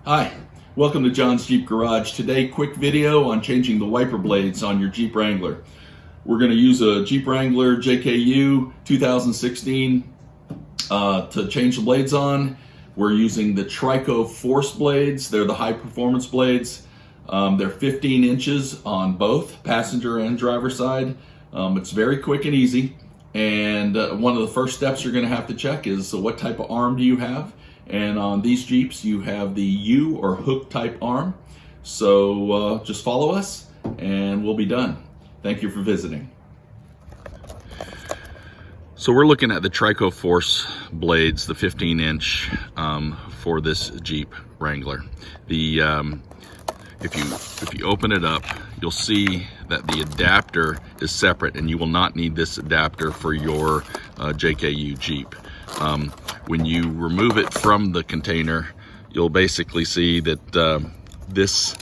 Hi, welcome to John's Jeep Garage. Today, quick video on changing the wiper blades on your Jeep Wrangler. We're going to use a Jeep Wrangler JKU 2016 to change the blades on. We're using the Trico Force blades. They're the high performance blades. They're 15 inches on both passenger and driver side. It's very quick and easy. And one of the first steps you're going to have to check is what type of arm do you have? And on these Jeeps, you have the U or hook type arm. So just follow us and we'll be done. Thank you for visiting. So we're looking at the Trico Force blades, the 15-inch for this Jeep Wrangler. The if you open it up, you'll see that the adapter is separate, and you will not need this adapter for your JKU Jeep. When you remove it from the container, you'll basically see that this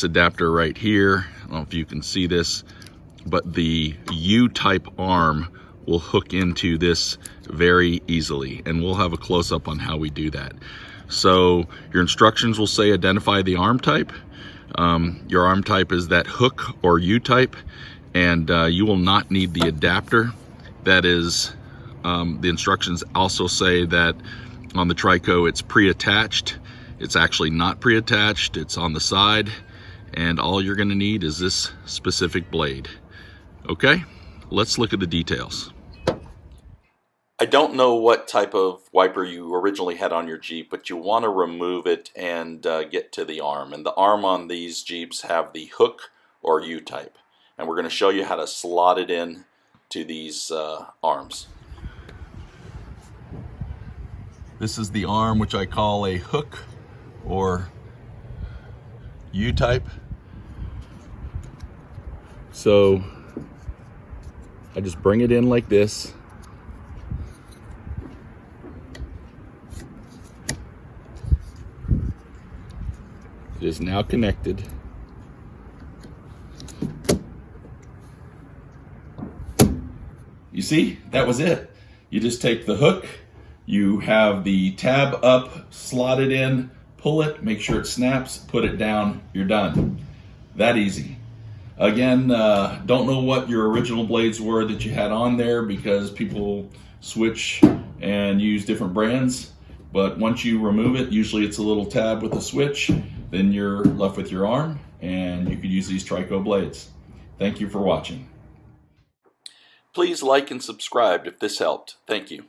adapter right here, I don't know if you can see this, but the U-type arm will hook into this very easily, and we'll have a close-up on how we do that. So your instructions will say identify the arm type. Your arm type is that hook or U-type, and you will not need the adapter. That is, the instructions also say that on the Trico it's pre-attached. It's actually not pre-attached, it's on the side, and all you're going to need is this specific blade. Okay, let's look at the details. I don't know what type of wiper you originally had on your Jeep, but you want to remove it and get to the arm. And the arm on these Jeeps have the hook or U-type. And we're going to show you how to slot it in to these arms. This is the arm, which I call a hook or U-type. So I just bring it in like this. It is now connected. You see, that was it. You just take the hook, you have the tab up, slot it in, pull it, make sure it snaps, put it down, you're done. That easy. Again, don't know what your original blades were that you had on there, because people switch and use different brands. But once you remove it, usually it's a little tab with a switch, then you're left with your arm, and you could use these Trico blades. Thank you for watching. Please like and subscribe if this helped. Thank you.